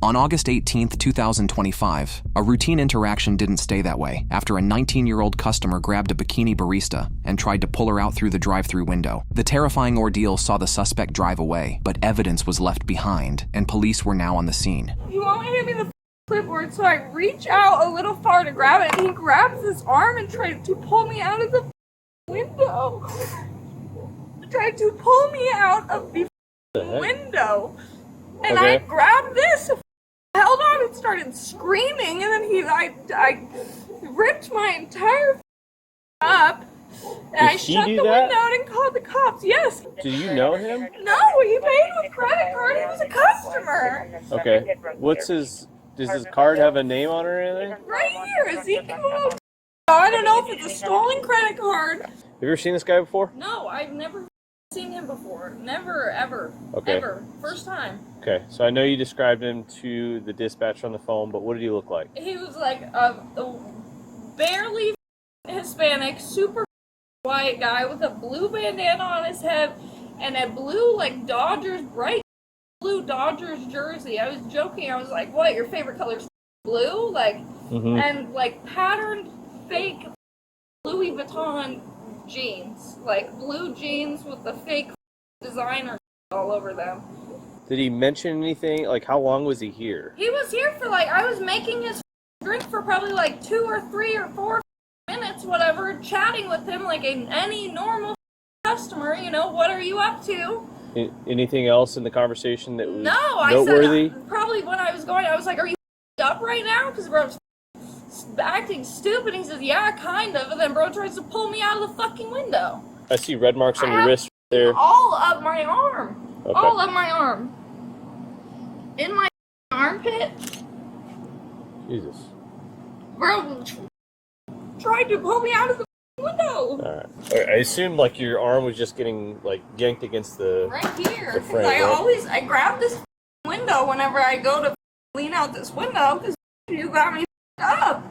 On August 18, 2025, a routine interaction didn't stay that way after a 19-year-old customer grabbed a bikini barista and tried to pull her out through the drive-thru window. The terrifying ordeal saw the suspect drive away, but evidence was left behind, and police were now on the scene. He won't hand me the clipboard, so I reach out a little far to grab it, and he grabs his arm and tried to pull me out of the window. Tried to pull me out of the window. And okay. I grabbed this, held on, and started screaming, and then I ripped my entire up, and I shut the window and called the cops. Yes. Do you know him? No, he paid with credit card. He was a customer. Okay. Does his card have a name on it or anything? Right here, Ezekiel. I don't know if it's a stolen credit card. Have you ever seen this guy before? No, I've never seen him before. Never, ever. Okay. Ever. First time. Okay, so I know you described him to the dispatcher on the phone, but what did he look like? He was like a barely Hispanic, super white guy with a blue bandana on his head and a blue, like, bright blue Dodgers jersey. I was joking. I was like, what, your favorite color's blue? Like, and, like, patterned fake Louis Vuitton jeans. Like, blue jeans with the fake designer all over them. Did he mention anything? Like, how long was he here? He was here for, like, I was making his drink for probably, like, 2 or 3 or 4 minutes, whatever, chatting with him like any normal customer, you know, what are you up to? Anything else in the conversation that was noteworthy? I said, probably when I was going, I was like, are you up right now? Because bro was acting stupid. He says, yeah, kind of. And then bro tries to pull me out of the fucking window. I see red marks on your wrist there. All of my arm. Okay. All of my arm. In my armpit. Jesus. Bro tried to pull me out of the window. Alright. I assumed like your arm was just getting like yanked against the right here. the frame, I grab this window whenever I go to lean out this window because you got me up.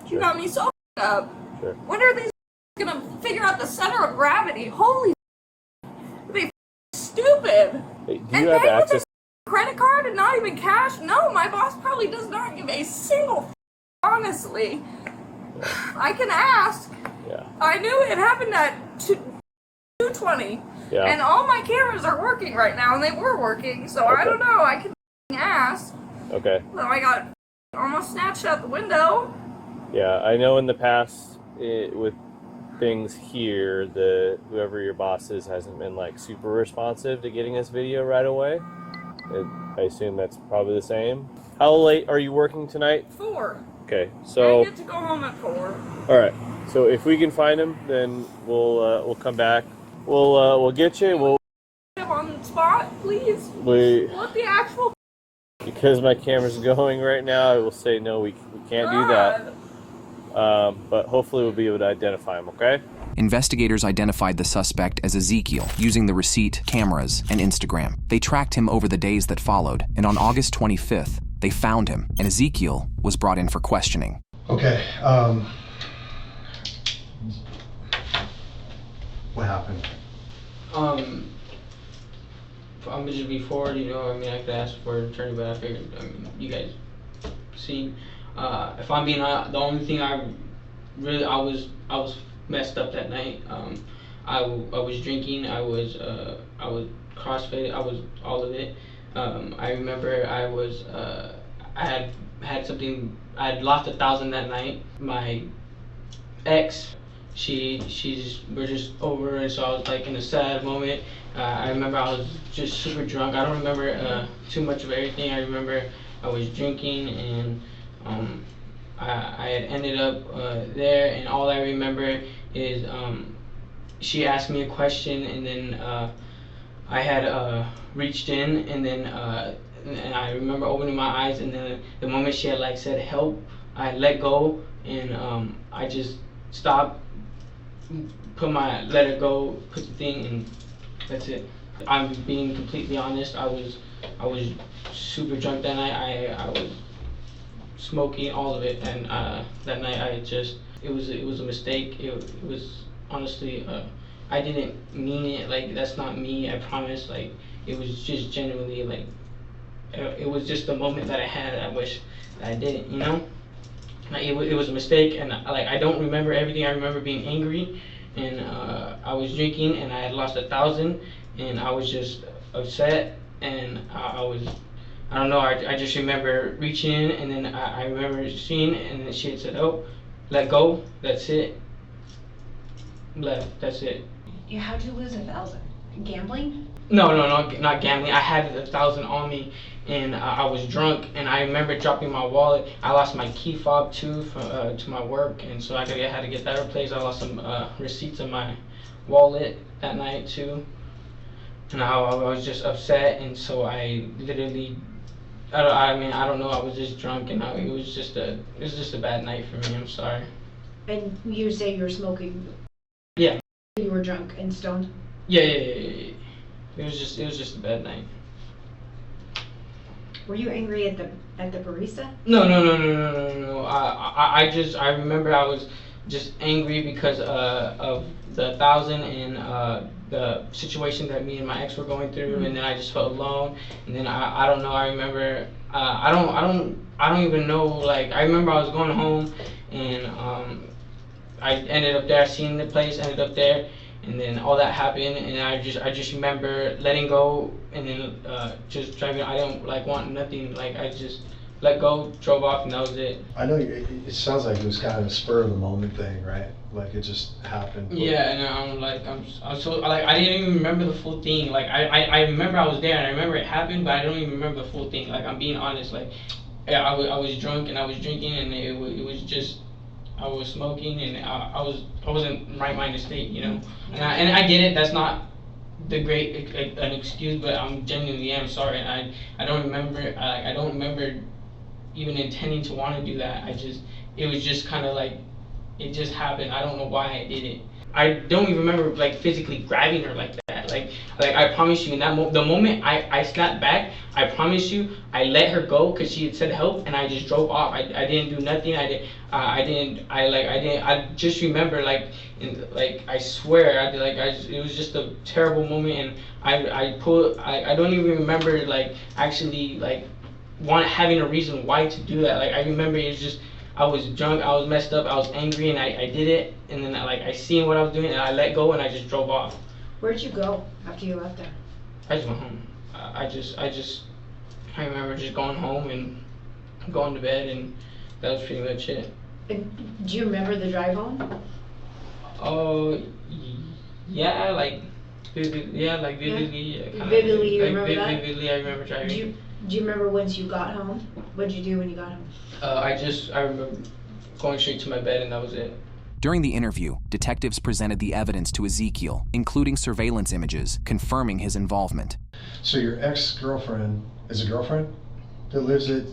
You got me so up. Sure. When are these gonna figure out the center of gravity? Holy, they stupid. Hey, do you have access? Credit card and not even cash? No, my boss probably does not give a single. Honestly, I can ask. Yeah. I knew it happened at 2:20. Yeah. And all my cameras are working right now, and they were working, so I don't know. I can ask. Okay. So I got almost snatched out the window. Yeah, I know in the past with things here, whoever your boss is hasn't been like super responsive to getting this video right away. I assume that's probably the same. How late are you working tonight? 4. Okay, so I get to go home at 4. All right. So if we can find him, then we'll come back. We'll get you. We'll him on the spot, please. What the actual? Because my camera's going right now, I will say no. We can't do that. But hopefully we'll be able to identify him. Okay. Investigators identified the suspect as Ezekiel using the receipt, cameras, and Instagram. They tracked him over the days that followed, and on August 25th, they found him, and Ezekiel was brought in for questioning. Okay, what happened? Just before, you know, I mean, I could ask for an attorney, but I figured, I mean, you guys seen. If I'm being honest, the only thing I was messed up that night. I was drinking. I was CrossFit. I was all of it. I remember I had something. I had lost 1,000 that night. My ex, we're just over, and so I was like in a sad moment. I remember I was just super drunk. I don't remember too much of everything. I remember I was drinking, and I had ended up there, and all I remember is she asked me a question, and then I had reached in, and then and I remember opening my eyes, and then the moment she had like said help, I let go, and I just stopped, let her go, put the thing, and that's it. I'm being completely honest. I was super drunk that night. I was smoking, all of it, and that night it was a mistake. It was honestly I didn't mean it. Like, that's not me, I promise. Like, it was just genuinely like it was just the moment that I had. I wish that I didn't, you know. Like it was a mistake, and like I don't remember everything. I remember being angry, and I was drinking, and I had lost 1,000, and I was just upset, and I don't know. I just remember reaching in, and then I remember seeing, and then she had said, "Oh, let go. That's it. Left. That's it." Yeah, how'd you lose 1,000? Gambling? No, not gambling. I had 1,000 on me, and I was drunk, and I remember dropping my wallet. I lost my key fob too to my work, and so I had to get that replaced. I lost some receipts in my wallet that night too, and I was just upset, and so I literally, I don't know. I was just drunk, and it was just a bad night for me. I'm sorry. And you say you were smoking? Yeah. You were drunk and stoned? Yeah. It was just a bad night. Were you angry at the barista? No. I remember I was just angry because of the 1,000 and the situation that me and my ex were going through, and then I just felt alone. And then I don't know. I remember I don't even know. Like I remember I was going home, and I ended up there. I seen the place, ended up there. And then all that happened, and I just remember letting go, and then just driving. I didn't want nothing. Like I just let go, drove off, and that was it. I know it sounds like it was kind of a spur of the moment thing, right? Like it just happened. Yeah, and I'm so I didn't even remember the full thing. Like I remember I was there, and I remember it happened, but I don't even remember the full thing. Like I'm being honest. Like yeah, I was drunk and I was drinking, and it was just. I was smoking, and I wasn't in right minded state, you know. And I get it. That's not the great an excuse, but I'm genuinely am sorry. And I don't remember. I don't remember even intending to want to do that. It was just kind of like it just happened. I don't know why I did it. I don't even remember like physically grabbing her like that. Like I promise you, in that the moment I snapped back, I promise you, I let her go because she had said help, and I just drove off. I didn't do nothing. I just remember I swear it was just a terrible moment, and I don't even remember actually having a reason why to do that. Like I remember it was just. I was drunk, I was messed up, I was angry, and I did it, and then I seen what I was doing, and I let go, and I just drove off. Where'd you go after you left there? I just went home. I remember just going home and going to bed, and that was pretty much it. And do you remember the drive home? Oh, yeah, vividly. Yeah, Vividly, you remember that? Vividly, I remember driving. Do you remember once you got home? What did you do when you got home? I remember going straight to my bed, and that was it. During the interview, detectives presented the evidence to Ezekiel, including surveillance images, confirming his involvement. So your ex-girlfriend is a girlfriend that lives at...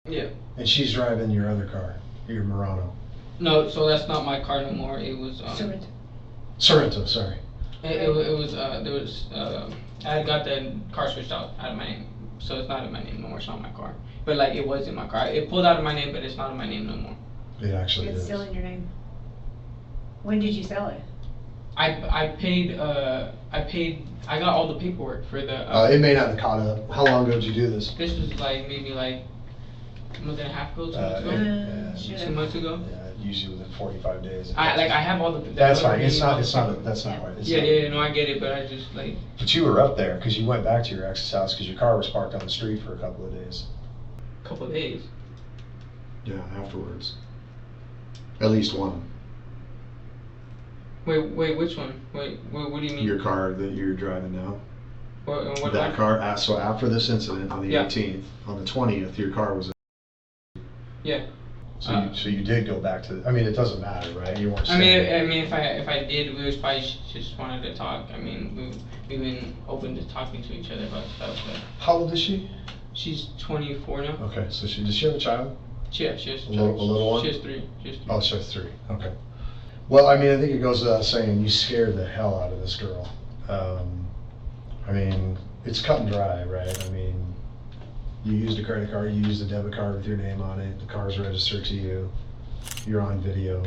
Yeah. And she's driving your other car, your Murano. No, so that's not my car no more. It was... Sorrento, sorry. It was, I got the car switched out of my name. So it's not in my name no more. It's not my car. But it was in my car. It pulled out of my name, but it's not in my name no more. It actually is. It's still in your name. When did you sell it? I paid, I got all the paperwork for the... it may not have caught up. How long ago did you do this? This was maybe a month and a half ago, 2 months ago. Yeah, 2 months ago. Yeah, usually within 45 days. I have all the... That's fine. It's not that's not right. Yeah, no, I get it, but I just But you were up there because you went back to your ex's house because your car was parked on the street for a couple of days. Couple of days. Yeah, afterwards. At least one. Wait, which one? Wait, what do you mean? Your car that you're driving now. What that car. So after this incident on the 18th, on the 20th, your car was. Yeah. So you did go back to. I mean, it doesn't matter, right? You weren't. I mean, if I did, we was probably just wanted to talk. I mean, we've been open to talking to each other about stuff. But how old is she? She's 24 now. Okay, so does she have a child? Yeah, she has a little one. She has 3. Oh, she has 3. Okay. Well, I mean, I think it goes without saying you scared the hell out of this girl. I mean, it's cut and dry, right? I mean, you used a credit card, you used a debit card with your name on it, the car's registered to you, you're on video.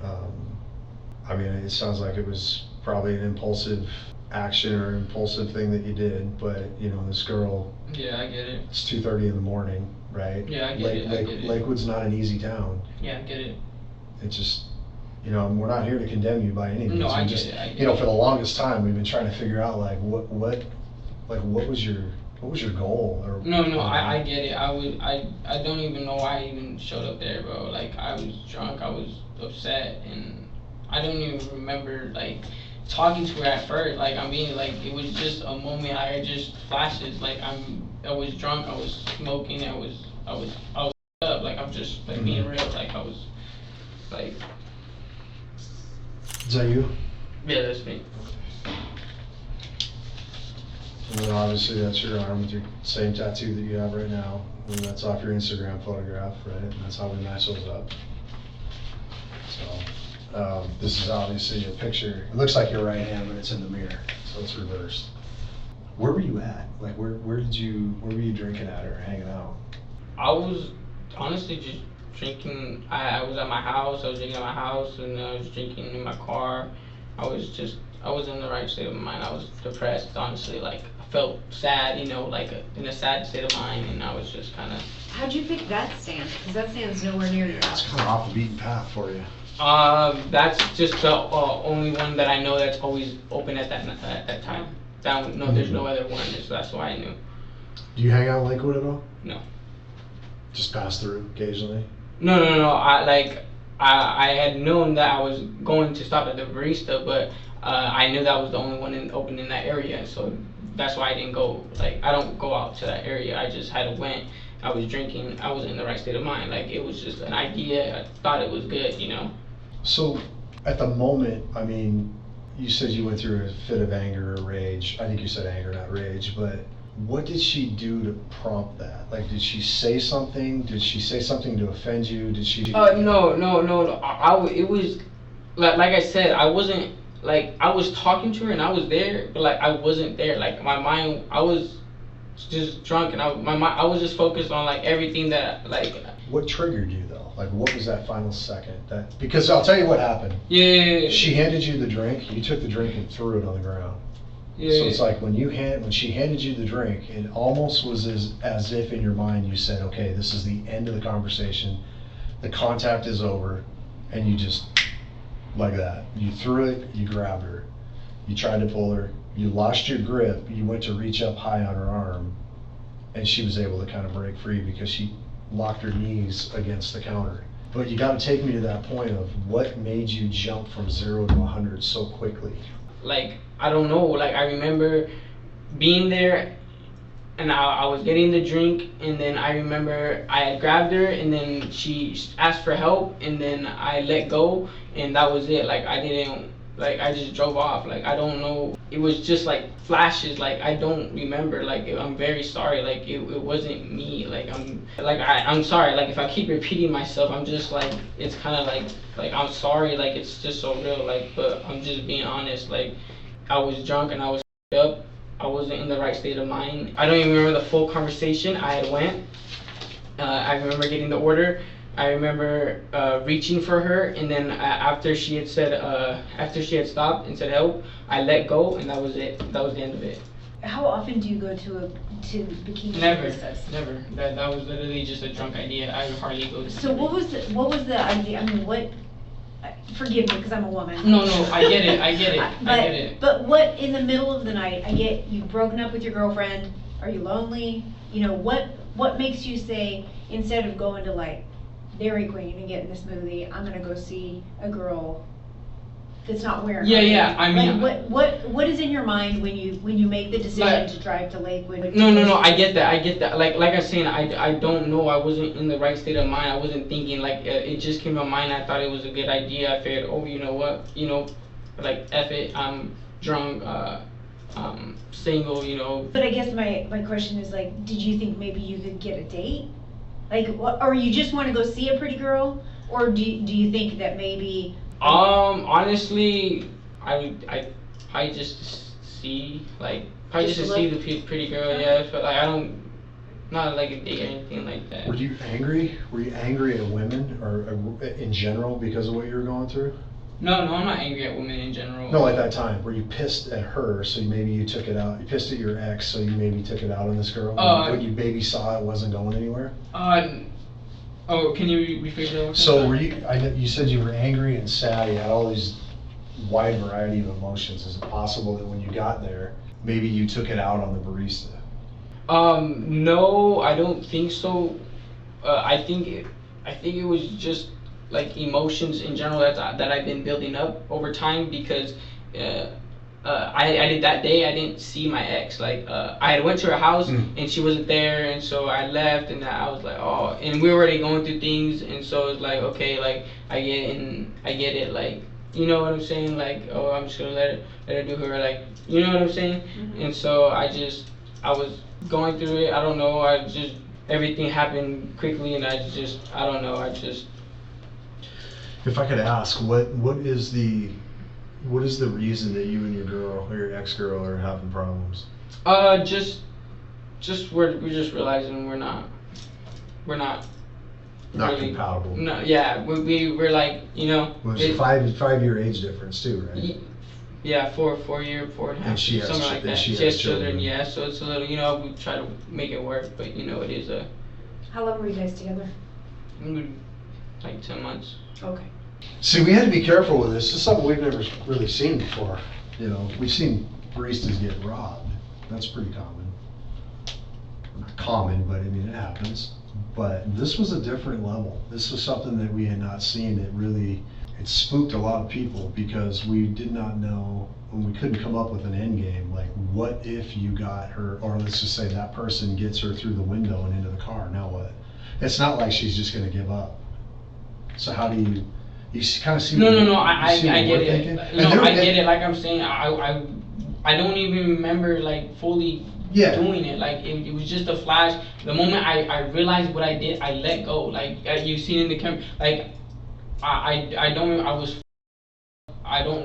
I mean, it sounds like it was probably an impulsive action or impulsive thing that you did, but you know, this girl. Yeah, I get it. It's 2:30 in the morning, right? Yeah, I get it. Lakewood's not an easy town. Yeah, I get it. It's just, you know, we're not here to condemn you by any means. No, I just, get it. you know, for the longest time, we've been trying to figure out like what was your goal? Or No, I get it. I don't even know why I even showed up there, bro. Like, I was drunk, I was upset, and I don't even remember like talking to her at first. Like, I mean, like, it was just a moment. I had just flashes. Like, I was drunk, I was smoking, I was up. Like, I'm just like being real. Like, I was like. Is that you? Yeah, that's me. And then obviously that's your arm with your same tattoo that you have right now. And that's off your Instagram photograph, right? And that's how we match those up. So this is obviously a picture. It looks like your right hand, but it's in the mirror, so it's reversed. Where were you at? Like where were you drinking at or hanging out? I was honestly just drinking. I was at my house. I was drinking at my house, and I was drinking in my car. I was in the right state of mind. I was depressed, honestly. Like, I felt sad, you know, like in a sad state of mind, and I was just kind of. How'd you pick that stand? Because that stand's nowhere near your It's house. kind of off the beaten path for you. That's just the only one that I know that's always open at that time. That one, no, there's no other one. So that's why I knew. Do you hang out in Lakewood at all? No. Just pass through occasionally? No. I had known that I was going to stop at the barista, but I knew that was the only one open in that area, so that's why I didn't go. Like, I don't go out to that area. I just had went. I was drinking. I was in the right state of mind. Like, it was just an idea. I thought it was good, you know. So, at the moment, I mean, you said you went through a fit of anger or rage. I think you said anger, not rage, but what did she do to prompt that? Like, did she say something? Did she say something to offend you? Did she? No. It was, like I said, I wasn't, like, I was talking to her and I was there, but, like, I wasn't there. Like, my mind, I was just drunk, and I was just focused on, like, everything that, like. What triggered you, though? Like, what was that final second? Because I'll tell you what happened. Yeah. She handed you the drink, you took the drink and threw it on the ground. Yeah. So it's like when she handed you the drink, it almost was as if in your mind you said, okay, this is the end of the conversation, the contact is over, and you just, like that. You threw it, you grabbed her, you tried to pull her, you lost your grip, you went to reach up high on her arm, and she was able to kind of break free because she locked her knees against the counter. But you got to take me to that point of what made you jump from 0 to 100 so quickly. Like, I don't know, like, I remember being there, and I was getting the drink, and then I remember I had grabbed her, and then she asked for help, and then I let go, and that was it. Like, I just drove off. Like, I don't know, it was just like flashes. Like, I don't remember. Like, I'm very sorry. Like, it wasn't me. Like, I'm sorry. Like, if I keep repeating myself, I'm just like, it's kind of like I'm sorry. Like, it's just so real. Like, but I'm just being honest. Like, I was drunk and I was up. I wasn't in the right state of mind. I don't even remember the full conversation. I had went. I remember getting the order. I remember reaching for her, and then after she had stopped and said help, I let go, and that was it. That was the end of it. How often do you go to Bikini? Never. That was literally just a drunk idea. I hardly go to. So what was the idea? I mean, what? Forgive me, because I'm a woman. No, I get it. But what, in the middle of the night? I get you've broken up with your girlfriend. Are you lonely? You know, what makes you say, instead of going to like Dairy Queen and getting this smoothie, I'm gonna go see a girl that's not wearing. Yeah. I mean, like, what is in your mind when you make the decision to drive to Lakewood? No. I get that. Like I was saying, I don't know. I wasn't in the right state of mind. I wasn't thinking. Like, it just came to my mind. I thought it was a good idea. I figured, oh, you know what? You know, like, F it. I'm drunk. Single. You know. But I guess my question is, like, did you think maybe you could get a date? Like, or you just want to go see a pretty girl, or do you think that maybe? Honestly, I just see, like, probably just to see the pretty girl. Yeah, but like, I don't, not like a date or anything like that. Were you angry? Were you angry at women or in general because of what you were going through? No, I'm not angry at women in general. No, at that time, were you pissed at her, so maybe you took it out, you pissed at your ex, so you maybe took it out on this girl? When you maybe saw it wasn't going anywhere? Oh, can you rephrase that? So were you, you said you were angry and sad, you had all these wide variety of emotions. Is it possible that when you got there, maybe you took it out on the barista? No, I don't think so. I think it was just like emotions in general that I've been building up over time, because I did that day, I didn't see my ex. Like I had went to her house and she wasn't there, and so I left, and I was like, oh, and we were already going through things, and so it's like, okay, like I get it, like, you know what I'm saying, like, oh, I'm just gonna let her do her, like, you know what I'm saying. And so I was going through it. I don't know, everything happened quickly, and I don't know, If I could ask, what is the reason that you and your girl or your ex-girl are having problems? we're just realizing we're not really compatible. No, yeah, we're like, you know. Well, it's a 5-year age difference too, right? Yeah, 4 year, 4.5, and she has, something like that. She has children. Yeah, so it's a little, you know, we try to make it work, but you know, it is a. How long were you guys together? Like 10 months. Okay. See, we had to be careful with this. This is something we've never really seen before. You know, we've seen baristas get robbed. That's pretty common. Not common, but I mean, it happens. But this was a different level. This was something that we had not seen. It spooked a lot of people, because we did not know, and we couldn't come up with an end game. Like, what if you got her, or let's just say that person gets her through the window and into the car, now what? It's not like she's just gonna give up. So how do you kind of see? No, I get it. I get it. Like I'm saying, I don't even remember like fully doing it. Like it was just a flash. The moment I realized what I did, I let go. Like you've seen in the camera. Like I don't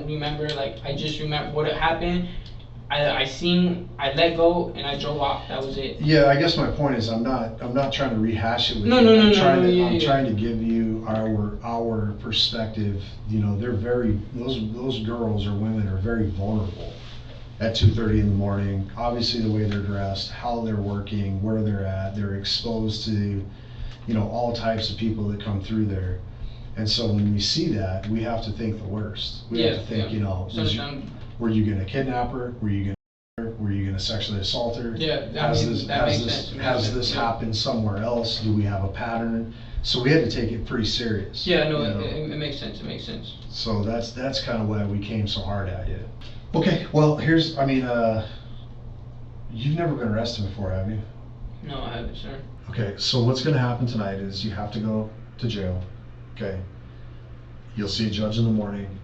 remember. Like I just remember what had happened. I let go, and I drove off. That was it. Yeah, I guess my point is I'm not trying to rehash it with you. I'm trying to give you our perspective. You know, those girls or women are very vulnerable at 2:30 in the morning. Obviously, the way they're dressed, how they're working, where they're at, they're exposed to, you know, all types of people that come through there. And so when we see that, we have to think the worst. We have to think, you know, were you going to kidnap her? Were you going to sexually assault her? Yeah, has this happened somewhere else? Do we have a pattern? So we had to take it pretty serious. Yeah, no, it makes sense. It makes sense. So that's kind of why we came so hard at you. Okay, well, you've never been arrested before, have you? No, I haven't, sir. Okay, so what's going to happen tonight is you have to go to jail. Okay, you'll see a judge in the morning.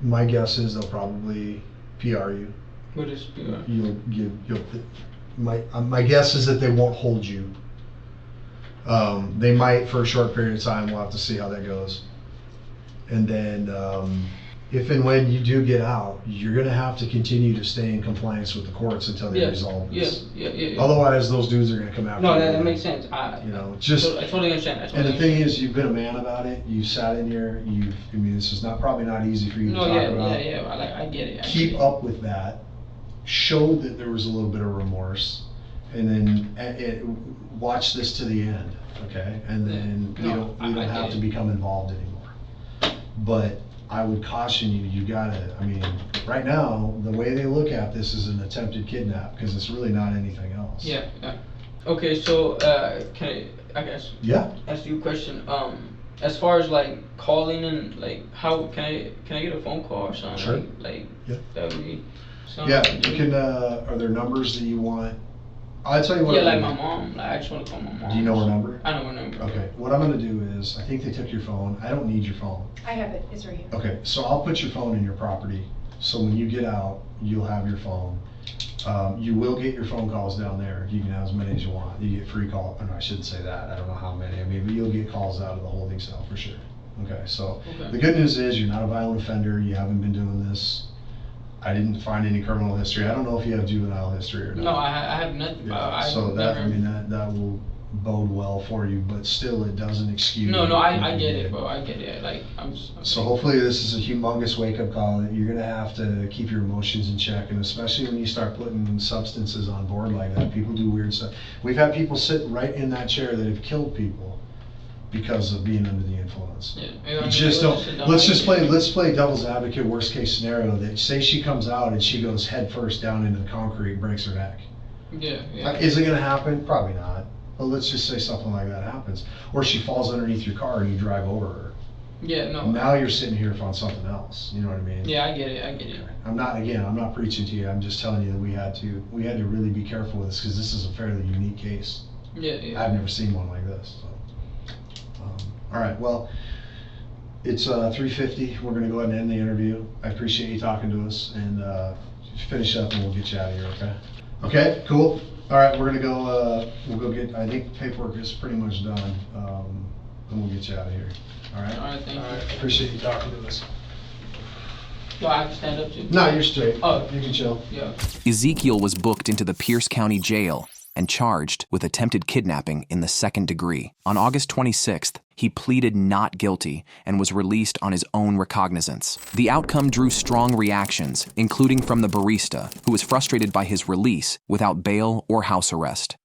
My guess is they'll probably PR you. What is PR? My guess is that they won't hold you. They might for a short period of time. We'll have to see how that goes. And then if and when you do get out, you're going to have to continue to stay in compliance with the courts until they resolve this. Yeah. Otherwise, those dudes are going to come after you. No, that makes sense. I totally understand. And the thing is, you've been a man about it. You sat in here. This is probably not easy for you to talk about. Yeah. I get it. Keep up with that. Show that there was a little bit of remorse, and then watch this to the end, okay? And then you don't have to become involved anymore. But I would caution you. You gotta. I mean, right now the way they look at this is an attempted kidnap, because it's really not anything else. Yeah. Okay, so can I guess? Yeah. Ask you a question. As far as like calling and like how can I get a phone call or something? Sure. That would be. Yeah, you can. Are there numbers that you want? I'll tell you what. Yeah, like my mom. Like I just want to call my mom. Do you know her number? I know her number. Okay. What I'm going to do is, I think they took your phone. I don't need your phone. I have it. It's right here. Okay, so I'll put your phone in your property. So when you get out, you'll have your phone. You will get your phone calls down there. You can have as many as you want. You get free calls. Oh, no, I shouldn't say that. I don't know how many. I mean, but you'll get calls out of the holding cell for sure. Okay, so the good news is you're not a violent offender. You haven't been doing this. I didn't find any criminal history. I don't know if you have juvenile history or not. No, I have nothing. Yeah, so that will bode well for you, but still it doesn't excuse. No, I get it, bro. I get it. Like I'm so hopefully this is a humongous wake-up call that you're gonna have to keep your emotions in check, and especially when you start putting substances on board like that, people do weird stuff. We've had people sit right in that chair that have killed people because of being under the influence. Yeah. You just don't. Let's play devil's advocate. Worst case scenario, that say she comes out and she goes head first down into the concrete and breaks her neck. Yeah. Is it gonna happen? Probably not. But let's just say something like that happens, or she falls underneath your car and you drive over her. Yeah, no. Now you're sitting here on something else. You know what I mean? Yeah, I get it. I'm not preaching to you. I'm just telling you that we had to really be careful with this because this is a fairly unique case. Yeah. I've never seen one like this. So. All right. Well, it's 3:50. We're gonna go ahead and end the interview. I appreciate you talking to us, and finish up, and we'll get you out of here. Okay? Okay. Cool. All right. We're gonna go. We'll go get. I think paperwork is pretty much done, and we'll get you out of here. All right. All right, thank you. Appreciate you talking to us. Do I have to stand up too? No, you're straight. Oh. You can chill. Yeah. Ezekiel was booked into the Pierce County Jail and charged with attempted kidnapping in the 2nd degree. On August 26th, he pleaded not guilty and was released on his own recognizance. The outcome drew strong reactions, including from the barista, who was frustrated by his release without bail or house arrest.